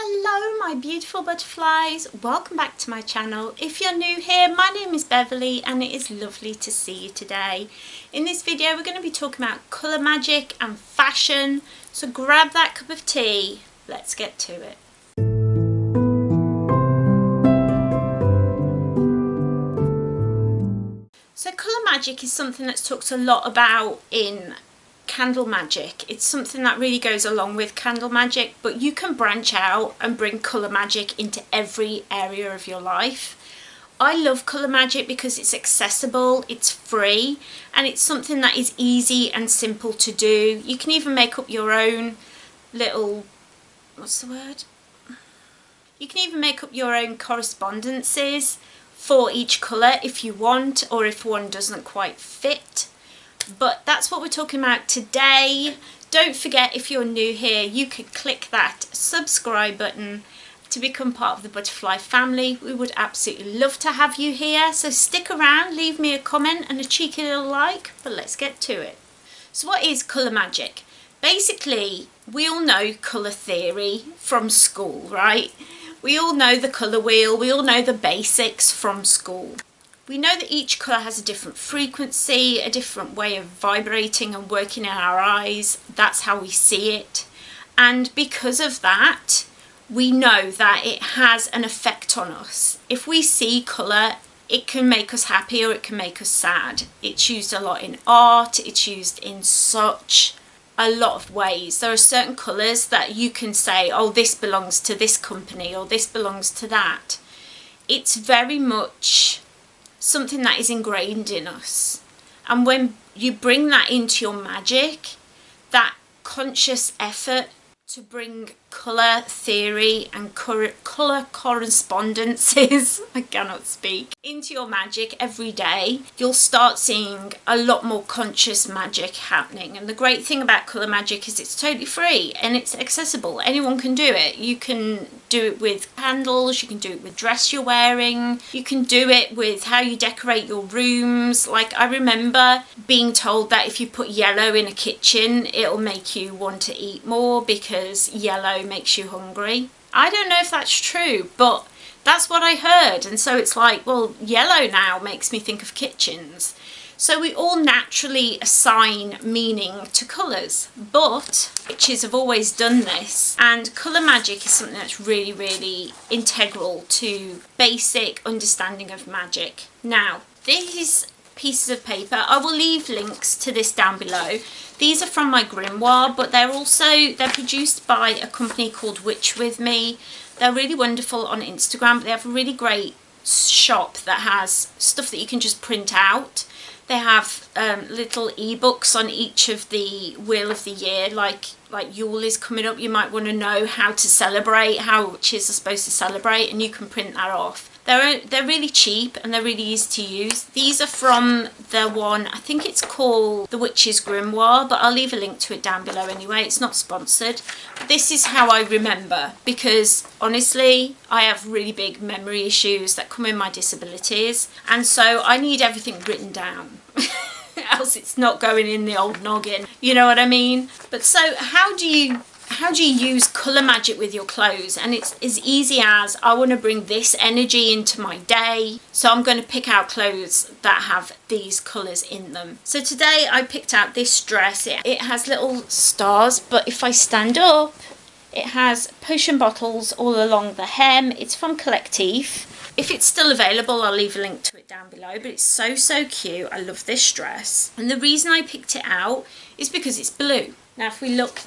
Hello my beautiful butterflies, welcome back to my channel. If you're new here, my name is Beverley and it is lovely to see you today. In this video we're going to be talking about colour magic and fashion, so grab that cup of tea, let's get to it. So colour magic is something that's talked a lot about in candle magic. It's something that really goes along with candle magic, but you can branch out and bring colour magic into every area of your life. I love colour magic because it's accessible, it's free, and it's something that is easy and simple to do. You can even make up your own little, You can even make up your own correspondences for each colour if you want, or if one doesn't quite fit. But that's what we're talking about today. Don't forget, if you're new here, you could click that subscribe button to become part of the butterfly family. We would absolutely love to have you here, so stick around, leave me a comment and a cheeky little like, but let's get to it. So what is colour magic? Basically, we all know colour theory from school, right? We all know the colour wheel, we all know the basics from school. We know that each colour has a different frequency, a different way of vibrating and working in our eyes. That's how we see it. And because of that, we know that it has an effect on us. If we see colour, it can make us happy or it can make us sad. It's used a lot in art, it's used in such a lot of ways. There are certain colours that you can say, oh, this belongs to this company or this belongs to that. It's very much something that is ingrained in us, and when you bring that into your magic, that conscious effort to bring colour theory and colour correspondences, I cannot speak, into your magic every day, you'll start seeing a lot more conscious magic happening. And the great thing about colour magic is it's totally free and it's accessible. Anyone can do it. You can do it with candles, you can do it with dress you're wearing, you can do it with how you decorate your rooms. Like, I remember being told that if you put yellow in a kitchen, it'll make you want to eat more because yellow makes you hungry. I don't know if that's true, but that's what I heard. And so it's like, well, yellow now makes me think of kitchens. So we all naturally assign meaning to colours, but witches have always done this, and colour magic is something that's really, really integral to basic understanding of magic. Now, these pieces of paper, I will leave links to this down below. These are from my grimoire, but they're produced by a company called Witch With Me. They're really wonderful on Instagram, but they have a really great shop that has stuff that you can just print out. They have little ebooks on each of the Wheel of the Year, like Yule is coming up. You might want to know how to celebrate, how witches are supposed to celebrate, and you can print that off. They're really cheap and they're really easy to use. These are from the one, I think it's called The Witch's Grimoire, but I'll leave a link to it down below anyway. It's not sponsored. This is how I remember, because honestly, I have really big memory issues that come in my disabilities, and so I need everything written down. Else it's not going in the old noggin. You know what I mean? But so how do you use colour magic with your clothes? And it's as easy as, I want to bring this energy into my day, so I'm going to pick out clothes that have these colours in them. So today I picked out this dress. It has little stars, but if I stand up, it has potion bottles all along the hem. It's from Collectif. If it's still available, I'll leave a link to it down below, but it's so, so cute. I love this dress. And the reason I picked it out is because it's blue. Now, if we look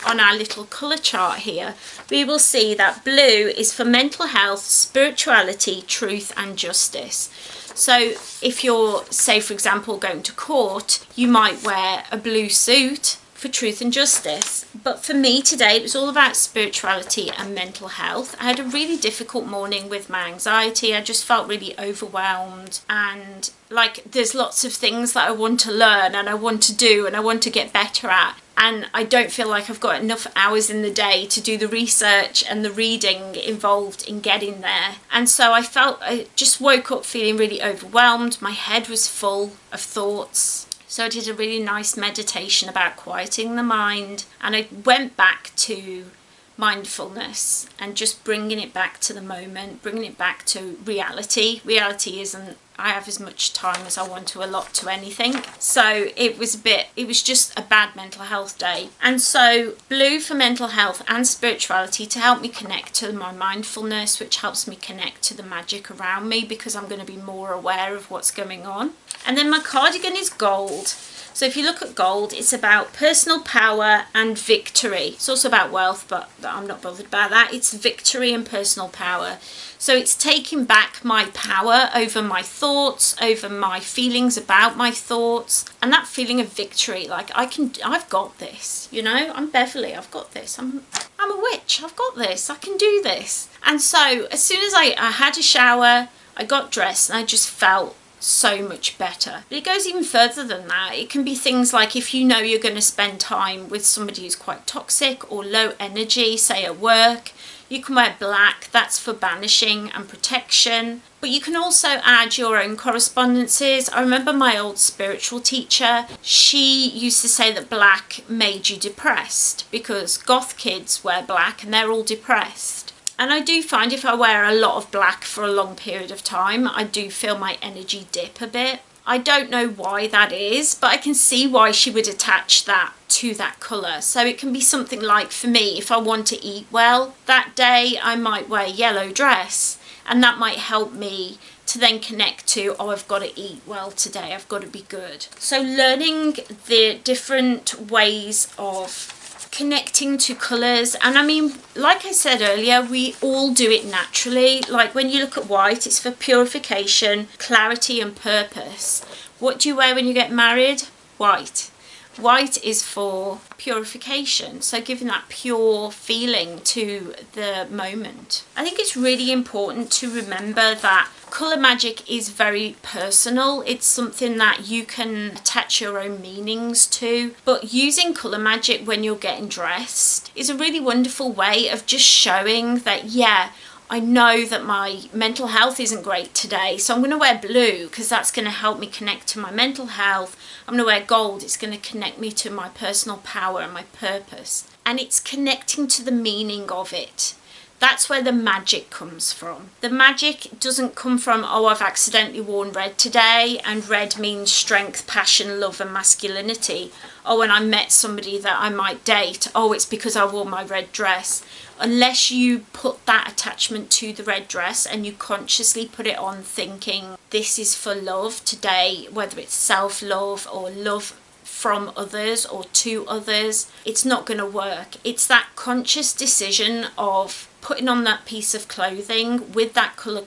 on our little colour chart here, we will see that blue is for mental health, spirituality, truth and justice. So if you're, say for example, going to court, you might wear a blue suit for truth and justice. But for me today, it was all about spirituality and mental health. I had a really difficult morning with my anxiety. I just felt really overwhelmed, and like there's lots of things that I want to learn and I want to do and I want to get better at, and I don't feel like I've got enough hours in the day to do the research and the reading involved in getting there. And so I just woke up feeling really overwhelmed. My head was full of thoughts. So I did a really nice meditation about quieting the mind, and I went back to mindfulness and just bringing it back to the moment, bringing it back to reality. Reality isn't, I have as much time as I want to allot to anything. So it was just a bad mental health day. And so blue for mental health and spirituality to help me connect to my mindfulness, which helps me connect to the magic around me because I'm going to be more aware of what's going on. And then my cardigan is gold. So if you look at gold, it's about personal power and victory. It's also about wealth, but I'm not bothered about that. It's victory and personal power. So it's taking back my power over my thoughts, over my feelings about my thoughts, and that feeling of victory. Like I've got this, you know, I'm Beverley, I've got this. I'm a witch, I've got this, I can do this. And so as soon as I had a shower, I got dressed and I just felt so much better. But it goes even further than that. It can be things like if you know you're going to spend time with somebody who's quite toxic or low energy, say at work, you can wear black. That's for banishing and protection. But you can also add your own correspondences. I remember my old spiritual teacher, she used to say that black made you depressed because goth kids wear black and they're all depressed. And I do find if I wear a lot of black for a long period of time, I do feel my energy dip a bit. I don't know why that is, but I can see why she would attach that to that colour. So it can be something like, for me, if I want to eat well, that day I might wear a yellow dress, and that might help me to then connect to, oh, I've got to eat well today, I've got to be good. So learning the different ways of connecting to colours, and I mean, like I said earlier, we all do it naturally. Like when you look at white, it's for purification, clarity and purpose. What do you wear when you get married? White. White is for purification, so giving that pure feeling to the moment. I think it's really important to remember that colour magic is very personal. It's something that you can attach your own meanings to, but using colour magic when you're getting dressed is a really wonderful way of just showing that, yeah, I know that my mental health isn't great today, so I'm going to wear blue because that's going to help me connect to my mental health. I'm going to wear gold, it's going to connect me to my personal power and my purpose. And it's connecting to the meaning of it. That's where the magic comes from. The magic doesn't come from, oh, I've accidentally worn red today, and red means strength, passion, love and masculinity. Oh, when I met somebody that I might date, oh, it's because I wore my red dress. Unless you put that attachment to the red dress and you consciously put it on thinking this is for love today, whether it's self-love or love from others or to others, it's not going to work. It's that conscious decision of putting on that piece of clothing with that colour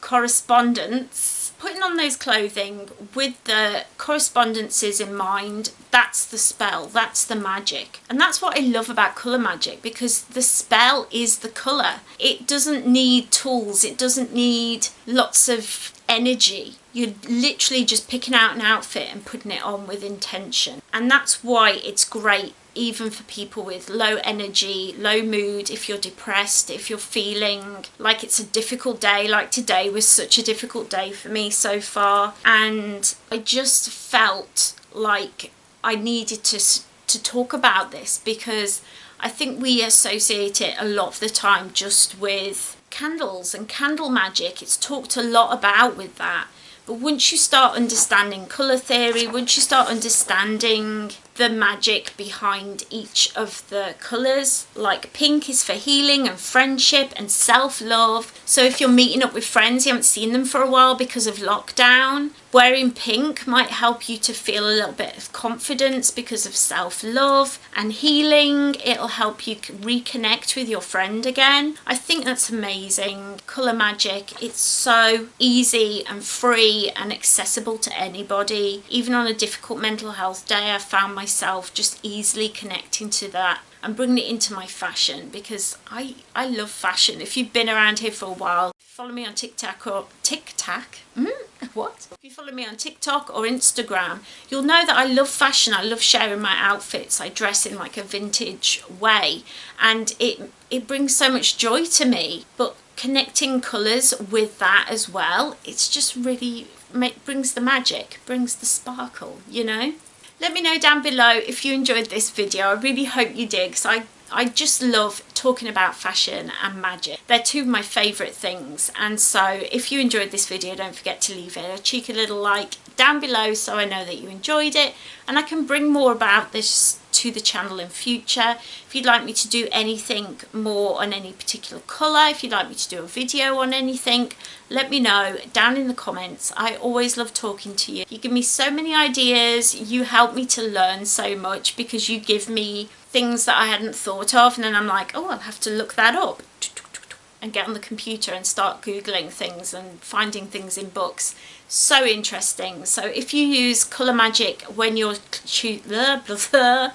correspondence, putting on those clothing with the correspondences in mind. That's the spell, that's the magic. And that's what I love about colour magic, because the spell is the colour. It doesn't need tools, it doesn't need lots of energy. You're literally just picking out an outfit and putting it on with intention. And that's why it's great even for people with low energy, low mood, if you're depressed, if you're feeling like it's a difficult day, like today was such a difficult day for me so far. And I just felt like I needed to talk about this, because I think we associate it a lot of the time just with candles and candle magic. It's talked a lot about with that. But once you start understanding colour theory, once you start understanding the magic behind each of the colours, like pink is for healing and friendship and self-love. So if you're meeting up with friends, you haven't seen them for a while because of lockdown, wearing pink might help you to feel a little bit of confidence because of self-love and healing. It'll help you reconnect with your friend again. I think that's amazing. Colour magic, it's so easy and free and accessible to anybody. Even on a difficult mental health day, I found myself just easily connecting to that and bringing it into my fashion, because I love fashion. If you've been around here for a while, follow me on TikTok or If you follow me on TikTok or Instagram, you'll know that I love fashion. I love sharing my outfits. I dress in like a vintage way, and it brings so much joy to me. But connecting colours with that as well, it's just really brings the magic, brings the sparkle, you know. Let me know down below if you enjoyed this video. I really hope you did, because I just love talking about fashion and magic. They're two of my favourite things, and so if you enjoyed this video, don't forget to leave it a cheeky little like down below so I know that you enjoyed it, and I can bring more about this to the channel in future. If you'd like me to do anything more on any particular colour, if you'd like me to do a video on anything, let me know down in the comments. I always love talking to you. You give me so many ideas, you help me to learn so much, because you give me things that I hadn't thought of, and then I'm like, oh, I'll have to look that up and get on the computer and start googling things and finding things in books. So interesting. So if you use colour magic when you're so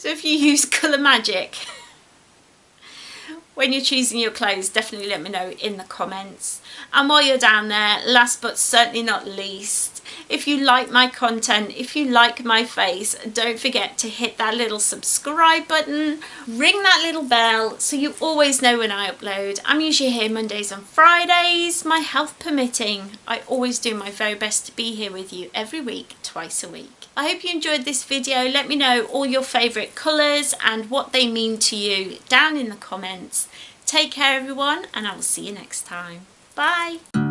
if you use colour magic when you're choosing your clothes, definitely let me know in the comments. And while you're down there, last but certainly not least, if you like my content, if you like my face, don't forget to hit that little subscribe button, ring that little bell so you always know when I upload. I'm usually here Mondays and Fridays, my health permitting. I always do my very best to be here with you every week, twice a week. I hope you enjoyed this video. Let me know all your favourite colours and what they mean to you down in the comments. Take care everyone, and I will see you next time. Bye!